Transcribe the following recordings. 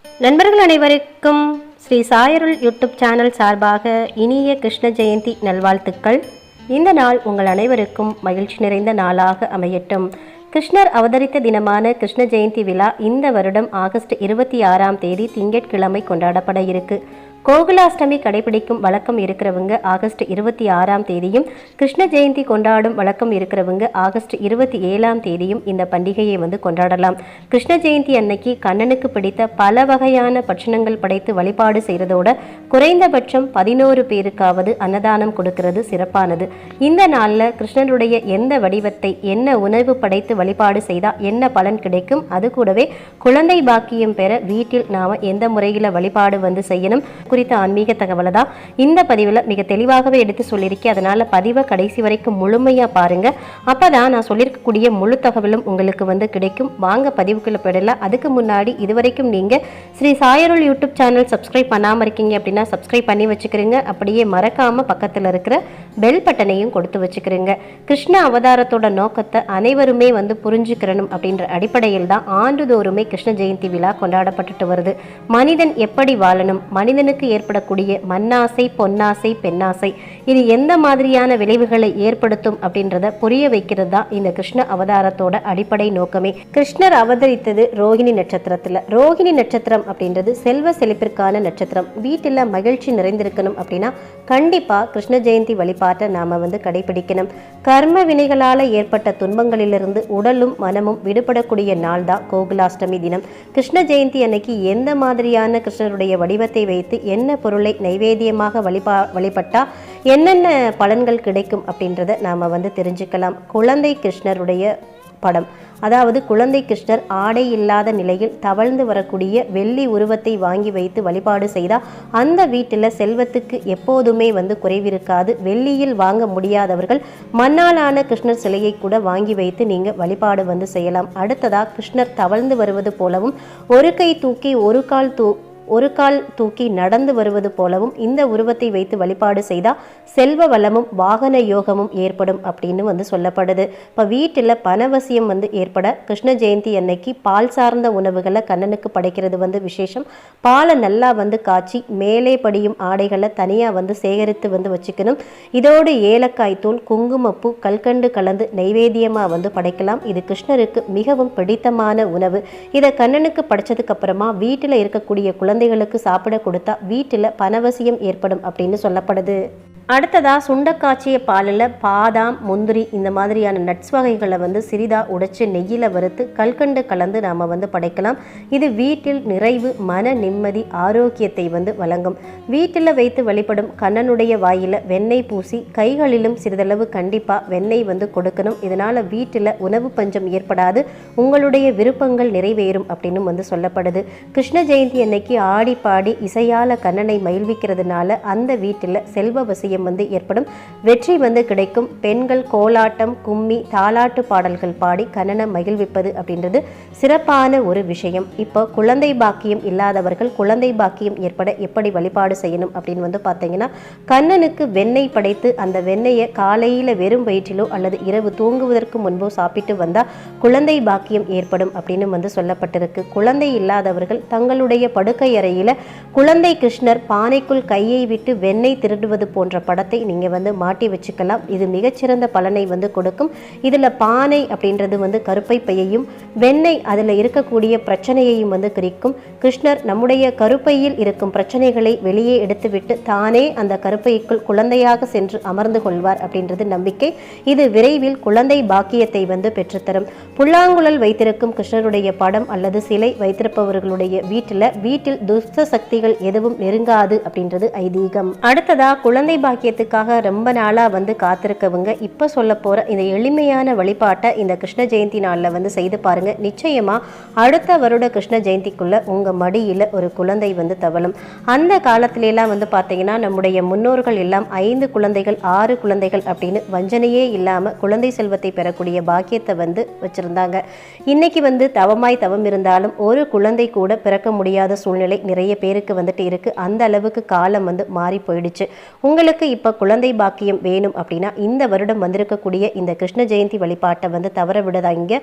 நண்பர்கள் அனைவருக்கும் Sri சாயருள் YouTube channel சார்பாக இனிய கிருஷ்ண ஜெயந்தி நல்வாழ்த்துக்கள். இந்த நாள் உங்கள் அனைவருக்கும் மகிழ்ச்சி நிறைந்த நாளாக அமையட்டும். கிருஷ்ணர் அவதரித்த தினமான கிருஷ்ண ஜெயந்தி விழா இந்த வருடம் ஆகஸ்ட் 26ஆம் தேதி திங்கட்கிழமை கொண்டாடப்பட இருக்கு. கோகுலாஷ்டமி கடைபிடிக்கும் வழக்கம் இருக்கிறவங்க ஆகஸ்ட் 26ஆம் தேதியும், கிருஷ்ண ஜெயந்தி கொண்டாடும் வழக்கம் இருக்கிறவங்க ஆகஸ்ட் 27ஆம் தேதியும் இந்த பண்டிகையை கொண்டாடலாம். கிருஷ்ண ஜெயந்தி அன்னைக்கு கண்ணனுக்கு பிடித்த பல வகையான பட்சணங்கள் படைத்து வழிபாடு செய்கிறதோட குறைந்தபட்சம் 11 பேருக்காவது அன்னதானம் கொடுக்கிறது சிறப்பானது. இந்த நாளில் கிருஷ்ணனுடைய எந்த வடிவத்தை என்ன உணவு படைத்து வழிபாடு செய்தால் என்ன பலன் கிடைக்கும், அது கூடவே குழந்தை பாக்கியம் பெற வீட்டில் நாம் எந்த முறையில் வழிபாடு செய்யணும் குறித்த ஆன்மீக தகவலை தான் இந்த பதிவில் மிக தெளிவாகவே எடுத்து சொல்லியிருக்கேன். அதனால் பதிவை கடைசி வரைக்கும் முழுமையாக பாருங்கள். அப்போ தான் நான் சொல்லியிருக்கக்கூடிய முழு தகவலும் உங்களுக்கு கிடைக்கும். வாங்க பதிவுக்குள்ளே போயிடலாம். அதுக்கு முன்னாடி இதுவரைக்கும் நீங்கள் ஸ்ரீ சாயருள் யூடியூப் சேனல் சப்ஸ்கிரைப் பண்ணாமல் இருக்கீங்க அப்படின்னா சப்ஸ்கிரைப் பண்ணி வச்சுக்கிறீங்க. அப்படியே மறக்காமல் பக்கத்தில் இருக்கிற பெல் பட்டனையும் கொடுத்து வச்சுக்கிறீங்க. கிருஷ்ண அவதாரத்தோட நோக்கத்தை அனைவருமே புரிஞ்சுக்கிறணும் அப்படின்ற அடிப்படையில் தான் ஆண்டுதோறுமே கிருஷ்ண ஜெயந்தி விழா கொண்டாடப்பட்டுட்டு வருது. மனிதன் எப்படி வாழணும், மனிதனுக்கு ஏற்படக்கூடிய மண்ணாசை, பொன்னாசை, பெண்ணாசை இது எந்த மாதிரியான விளைவுகளை ஏற்படுத்தும் அப்படின்றத புரிய வைக்கிறது தான் இந்த கிருஷ்ண அவதாரத்தோட அடிப்படை நோக்கமே. கிருஷ்ணர் அவதரித்தது ரோகிணி நட்சத்திரத்துல. ரோகிணி நட்சத்திரம் அப்படின்றது செல்வ செழிப்பிற்கான நட்சத்திரம். வீட்டில் மகிழ்ச்சி நிறைந்திருக்கணும் அப்படின்னா கண்டிப்பா கிருஷ்ண ஜெயந்தி வழிபாட்டை நாம கடைபிடிக்கணும். கர்ம வினைகளால ஏற்பட்ட துன்பங்களிலிருந்து உடலும் மனமும் விடுபடக்கூடிய நாள் தான் கோகுலாஷ்டமி தினம். கிருஷ்ண ஜெயந்தி அன்னைக்கு எந்த மாதிரியான கிருஷ்ணருடைய வடிவத்தை வைத்து என்ன பொருளை நைவேத்தியமாக வழிபட்டா என்னென்ன பலன்கள் கிடைக்கும் அப்படின்றத நாம் தெரிஞ்சுக்கலாம். குழந்தை கிருஷ்ணருடைய படம், அதாவது குழந்தை கிருஷ்ணர் ஆடை இல்லாத நிலையில் தவழ்ந்து வரக்கூடிய வெள்ளி உருவத்தை வாங்கி வைத்து வழிபாடு செய்தால் அந்த வீட்டில் செல்வத்துக்கு எப்போதுமே குறைவிருக்காது. வெள்ளியில் வாங்க முடியாதவர்கள் மண்ணாலான கிருஷ்ணர் சிலையை கூட வாங்கி வைத்து நீங்கள் வழிபாடு செய்யலாம். அடுத்ததாக கிருஷ்ணர் தவழ்ந்து வருவது போலவும் ஒரு கை தூக்கி ஒரு கால் தூக்கி நடந்து வருவது போலவும் இந்த உருவத்தை வைத்து வழிபாடு செய்தால் செல்வ வளமும் வாகன யோகமும் ஏற்படும் அப்படின்னு சொல்லப்படுது. இப்போ வீட்டில் பணவசியம் ஏற்பட கிருஷ்ண ஜெயந்தி அன்னைக்கு பால் சார்ந்த உணவுகளை கண்ணனுக்கு படைக்கிறது விசேஷம். பாலை நல்லா காய்ச்சி மேலே படியும் ஆடைகளை தனியாக சேகரித்து வச்சுக்கணும். இதோடு ஏலக்காய் தூள், குங்குமப்பூ, கல்கண்டு கலந்து நைவேத்தியமாக படைக்கலாம். இது கிருஷ்ணருக்கு மிகவும் பிடித்தமான உணவு. இதை கண்ணனுக்கு படைச்சதுக்கு அப்புறமா வீட்டில் இருக்கக்கூடிய குழந்தைகளுக்கு சாப்பிட கொடுத்தா வீட்டில் பணவசியம் ஏற்படும் அப்படின்னு சொல்லப்படுது. அடுத்ததாக சுண்டக்காய்ச்சிய பாலில் பாதாம், முந்திரி இந்த மாதிரியான நட்ஸ் வகைகளை சிறிதாக உடைச்சு நெய்யில் வறுத்து கல்கண்டு கலந்து நாம் படைக்கலாம். இது வீட்டில் நிறைவு, மன நிம்மதி, ஆரோக்கியத்தை வழங்கும். வீட்டில் வைத்து வழிபடும் கண்ணனுடைய வாயில் வெண்ணெய் பூசி கைகளிலும் சிறிதளவு கண்டிப்பாக வெண்ணெய் கொடுக்கணும். இதனால் வீட்டில் உணவு பஞ்சம் ஏற்படாது, உங்களுடைய விருப்பங்கள் நிறைவேறும் அப்படின்னு சொல்லப்படுது. கிருஷ்ண ஜெயந்தி அன்னைக்கு ஆடி பாடி இசையால கண்ணனை மகிழ்விக்கிறதுனால அந்த வீட்டில் செல்வவசியம் ஏற்படும், வெற்றி கிடைக்கும். பெண்கள் கோலாட்டம், கும்மி, தாலாட்டு பாடல்கள் பாடி கண்ணனை மகிழ்விப்பது அப்படின்றது சிறப்பான ஒரு விஷயம். இப்போ குழந்தை பாக்கியம் இல்லாதவர்கள் குழந்தை பாக்கியம் ஏற்பட எப்படி வழிபாடு செய்யணும் அப்படின்னு பார்த்தீங்கன்னா, கண்ணனுக்கு வெண்ணெய் படைத்து அந்த வெண்ணெயை காலையில் வெறும் வயிற்றிலோ அல்லது இரவு தூங்குவதற்கு முன்போ சாப்பிட்டு வந்தால் குழந்தை பாக்கியம் ஏற்படும் அப்படின்னு சொல்லப்பட்டிருக்கு. குழந்தை இல்லாதவர்கள் தங்களுடைய படுக்கை அறையில் குழந்தை கிருஷ்ணர் பானைக்குள் கையை விட்டு வெண்ணெய் திருடுவது போன்ற படத்தை நீங்கள் மாட்டி வச்சுக்கலாம். இது மிகச்சிறந்த பலனை கொடுக்கும். இதில் பானை அப்படின்றது கருப்பை பையையும், வெண்ணெய் அதில் இருக்கக்கூடிய பிரச்சனையையும் குறிக்கும். கிருஷ்ணர் நம்முடைய கருப்பையில் இருக்கும் பிரச்சனைகளை வெளியே எடுத்துவிட்டு தானே அந்த கருப்பைக்குள் குழந்தையாக சென்று அமர்ந்து கொள்வார் அப்படின்றது நம்பிக்கை. இது விரைவில் குழந்தை பாக்கியத்தை பெற்றுத்தரும். புல்லாங்குழல் வைத்திருக்கும் கிருஷ்ணருடைய படம் அல்லது சிலை வைத்திருப்பவர்களுடைய வீட்டில் துஷ்ட சக்திகள் எதுவும் நெருங்காது அப்படின்றது ஐதீகம். அடுத்ததா குழந்தை பாக்கியத்துக்காக ரொம்ப நாளாக காத்திருக்கவங்க இப்போ சொல்ல போகிற இந்த எளிமையான வழிபாட்டை இந்த கிருஷ்ண ஜெயந்தி நாளில் செய்து பாருங்கள். நிச்சயமாக அடுத்த வருட கிருஷ்ண ஜெயந்திக்குள்ளே உங்கள் மடியில் ஒரு குழந்தை தவழும். அந்த காலத்திலெல்லாம் பார்த்தீங்கன்னா நம்முடைய முன்னோர்கள் எல்லாம் 5 குழந்தைகள் 6 குழந்தைகள் அப்படின்னு வஞ்சனையே இல்லாமல் குழந்தை செல்வத்தை பெறக்கூடிய பாக்கியத்தை வச்சுருந்தாங்க. இன்னைக்கு தவமாய் தவம் இருந்தாலும் ஒரு குழந்தை கூட பிறக்க முடியாத சூழ்நிலை நிறைய பேருக்கு இருக்கு. அந்த அளவுக்கு காலம் மாறி போயிடுச்சு. உங்களுக்கு உங்களுக்கு இப்போ குழந்தை பாக்கியம் வேணும் அப்படின்னா இந்த வருடம் வந்திருக்கக்கூடிய இந்த கிருஷ்ண ஜெயந்தி வழிபாட்டை வந்து தவற விடாதீங்க.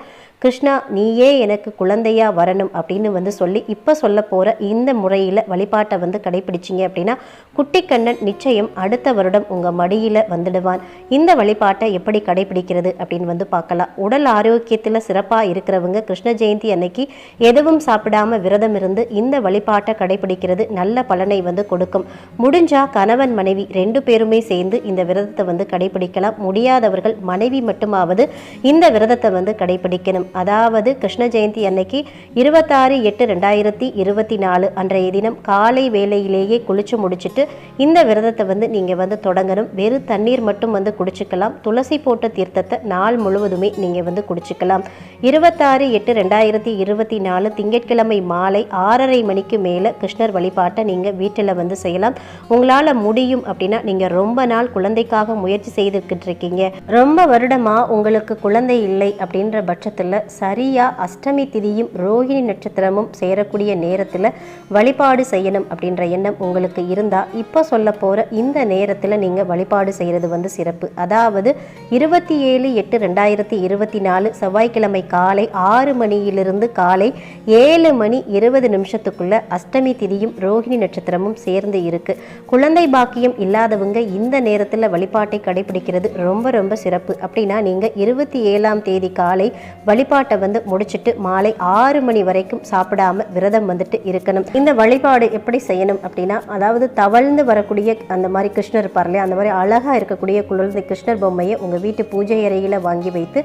கிருஷ்ணா நீயே எனக்கு குழந்தையா வரணும் அப்படின்னு சொல்லி இப்போ சொல்ல போகிற இந்த முறையில் வழிபாட்டை கடைபிடிச்சிங்க அப்படின்னா குட்டிக்கண்ணன் நிச்சயம் அடுத்த வருடம் உங்கள் மடியில் வந்துடுவான். இந்த வழிபாட்டை எப்படி கடைபிடிக்கிறது அப்படின்னு பார்க்கலாம். உடல் ஆரோக்கியத்தில் சிறப்பாக இருக்கிறவங்க கிருஷ்ண ஜெயந்தி அன்னைக்கு எதுவும் சாப்பிடாம விரதம் இருந்து இந்த வழிபாட்டை கடைபிடிக்கிறது நல்ல பலனை கொடுக்கும். முடிஞ்சா கணவன் மனைவி 2 பேருமே சேர்ந்து இந்த விரதத்தை கடைபிடிக்கலாம். முடியாதவர்கள் மனைவி மட்டுமாவது இந்த விரதத்தை கடைபிடிக்கணும். அதாவது கிருஷ்ண ஜெயந்தி அன்னைக்கு 26/8/2024 அன்றைய தினம் காலை வேளையிலேயே குளிச்சு முடிச்சுட்டு இந்த விரதத்தை நீங்க தொடங்கணும். வெறும் தண்ணீர் மட்டும் குடிச்சுக்கலாம். துளசி போட்ட தீர்த்தத்தை நாள் முழுவதுமே நீங்க குடிச்சுக்கலாம். 26/8/2024 திங்கட்கிழமை மாலை 6:30 மணிக்கு மேலே கிருஷ்ணர் வழிபாட்டை நீங்கள் வீட்டில் செய்யலாம். உங்களால் முடியும் அப்படின்னா நீங்கள் ரொம்ப நாள் குழந்தைக்காக முயற்சி செய்துக்கிட்டு இருக்கீங்க, ரொம்ப வருடமாக உங்களுக்கு குழந்தை இல்லை அப்படின்ற பட்சத்தில் சரியாக அஷ்டமி திதியும் ரோஹிணி நட்சத்திரமும் சேரக்கூடிய நேரத்தில் வழிபாடு செய்யணும் அப்படின்ற எண்ணம் உங்களுக்கு இருந்தால் இப்போ சொல்ல போகிற இந்த நேரத்தில் நீங்கள் வழிபாடு செய்கிறது சிறப்பு. அதாவது 27/8/2024 செவ்வாய்க்கிழமை காலை 6 மணியிலிருந்து காலை 7:20 அஷ்டமி திதியும் ரோஹிணி நட்சத்திரமும் சேர்ந்து இருக்கு. குழந்தை பாக்கியம் இல்லாதவங்க இந்த நேரத்தில் வழிபாட்டை கடைபிடிக்கிறது ரொம்ப ரொம்ப சிறப்பு. அப்படின்னா நீங்கள் 27ஆம் தேதி காலை வழிபாட்டை முடிச்சுட்டு மாலை 6 மணி வரைக்கும் சாப்பிடாம விரதம் இருக்கணும். இந்த வழிபாடு எப்படி செய்யணும் அப்படின்னா, அதாவது தவழ்ந்து வரக்கூடிய அந்த மாதிரி கிருஷ்ணர் இருப்பார் இல்லையா, அந்த மாதிரி அழகா இருக்கக்கூடிய குழந்தை கிருஷ்ணர் பொம்மையை உங்க வீட்டு பூஜை அறையில வாங்கி வைத்து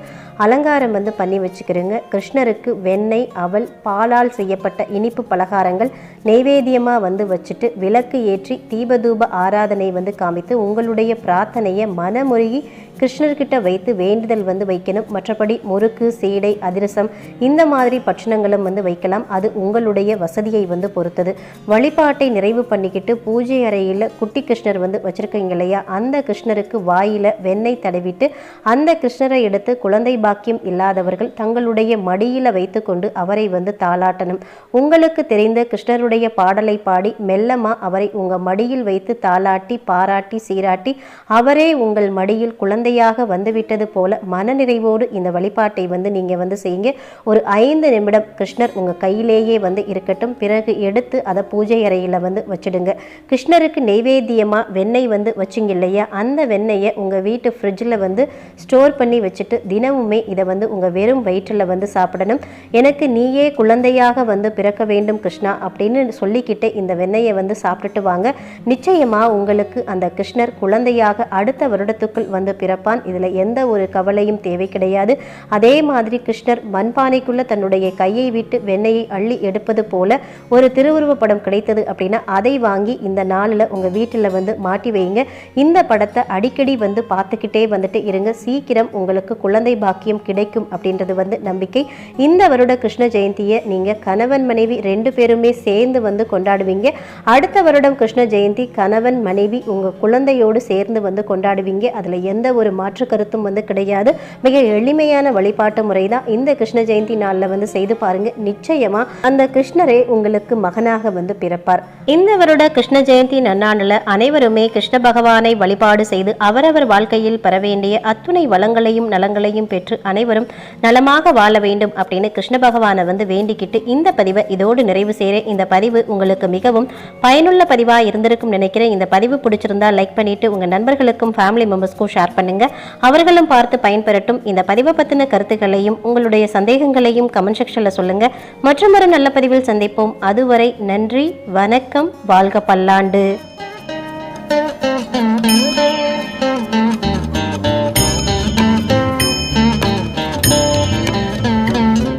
அலங்காரம் பண்ணி வச்சுக்கிறீங்க. கிருஷ்ணருக்கு வெண்ணெய், அவல், பாலால் செய்யப்பட்ட இனிப்பு பலகாரங்கள் நைவேத்தியமாக வச்சுட்டு விளக்கு ஏற்றி தீபதூப ஆராதனை காமித்து உங்களுடைய பிரார்த்தனையை மனமுருகி கிருஷ்ணர்கிட்ட வைத்து வேண்டுதல் வைக்கணும். மற்றபடி முறுக்கு, சீடை, அதிரசம் இந்த மாதிரி பட்சணங்களும் வைக்கலாம். அது உங்களுடைய வசதியை பொறுத்தது. வழிபாட்டை நிறைவு பண்ணிக்கிட்டு பூஜை அறையில் குட்டி கிருஷ்ணர் வச்சிருக்கீங்க இல்லையா, அந்த கிருஷ்ணருக்கு வாயில வெண்ணெய் தடவிட்டு அந்த கிருஷ்ணரை எடுத்து குழந்தை பாக்கியம் இல்லாதவர்கள் தங்களுடைய மடியில் வைத்து கொண்டு அவரை தாளாட்டணும். உங்களுக்கு தெரிந்த கிருஷ்ணருடைய பாடலை பாடி மெல்லமா அவரை உங்க மடியில் வைத்து தாளாட்டி பாராட்டி சீராட்டி அவரே உங்கள் மடியில் குழந்தையாக வந்துவிட்டது போல மனநிறைவோடு இந்த வழிபாட்டை நீங்க செய்யுங்க. ஒரு 5 நிமிடம் கிருஷ்ணர் உங்க கையிலேயே இருக்கட்டும். பிறகு எடுத்து அதை பூஜை அறையில் வச்சிடுங்க. கிருஷ்ணருக்கு நைவேத்தியமா வெண்ணெய் வச்சிங்க இல்லையா, அந்த வெண்ணெயை உங்க வீட்டு ஃப்ரிட்ஜில் ஸ்டோர் பண்ணி வச்சுட்டு தினமுமே இதை உங்க வெறும் வயிற்றில் சாப்பிடணும். எனக்கு நீயே குழந்தையாக பிறக்க வேண்டும் கிருஷ்ணா அப்படின்னு சொல்லிக்கிட்டே இந்த வெண்ணெயை சாப்பிட்டுட்டு வாங்க. நிச்சயமா உங்களுக்கு அந்த கிருஷ்ணர் குழந்தையாக அடுத்த வருடத்துக்குள் பிறப்பான். இதுல எந்த ஒரு கவலையும் தேவை கிடையாது. அதே மாதிரி கிருஷ்ணர் மண்பானைக்குள்ள தன்னுடைய கையை விட்டு வெண்ணெயை அள்ளி எடுப்பது போல ஒரு திருவுருவ படம் கிடைத்தது அப்படின்னா அதை வாங்கி இந்த நாளில் உங்க வீட்டில் மாட்டி வைங்க. இந்த படத்தை அடிக்கடி பார்த்துக்கிட்டே இருங்க. சீக்கிரம் உங்களுக்கு குழந்தை பாக்கியம் கிடைக்கும் அப்படின்றது நம்பிக்கை. இந்த வருட கிருஷ்ண ஜெயந்தியை நீங்க கணவன் மனைவி 2 பேருமே சேர்ந்து கொண்டாடுவீங்க. அடுத்த வருடம் கிருஷ்ண ஜெயந்தி கணவன் மனைவி உங்க குழந்தையோடு சேர்ந்து கொண்டாடுவீங்க. அதுல எந்த ஒரு மாற்று கருத்தும் கிடையாது. மிக எளிமையான வழிபாட்டு முறை தான். இந்த கிருஷ்ண ஜெயந்தி நாளில் செய்து பாருங்க. நிச்சயமா அந்த கிருஷ்ணரே உங்களுக்கு மகனாக பிறப்பார். இந்த வருட கிருஷ்ண ஜெயந்தி நன்னாளில் அனைவருமே கிருஷ்ண பகவானை வழிபாடு செய்து அவரவர் வாழ்க்கையில் பெற வேண்டிய அத்துணை வளங்களையும் நலங்களையும் பெற்று அனைவரும் நலமாக வாழ வேண்டும் அப்படின்னு கிருஷ்ண பகவானை வேண்டிக்கிட்டு இந்த பதிவை இதோடு நிறைவு செய்ய. இந்த பதிவு உங்களுக்கு மிகவும் பயனுள்ள பதிவாக இருந்திருக்கும் நினைக்கிறேன். இந்த பதிவு பிடிச்சிருந்தா லைக் பண்ணிட்டு உங்க நண்பர்களுக்கும் ஃபேமிலி மெம்பர்ஸ்க்கும் ஷேர் பண்ணுங்க. அவர்களும் பார்த்து பயன்பெறட்டும். இந்த பதிவை பற்றின கருத்துக்களையும் உங்களுடைய சந்தேகங்களையும் கமெண்ட் செக்ஷன்ல சொல்லுங்க. மற்றொரு நல்ல பதிவில் சந்திப்போம். அதுவரை நன்றி, வணக்கம், வாழ்க பல்லாண்டு.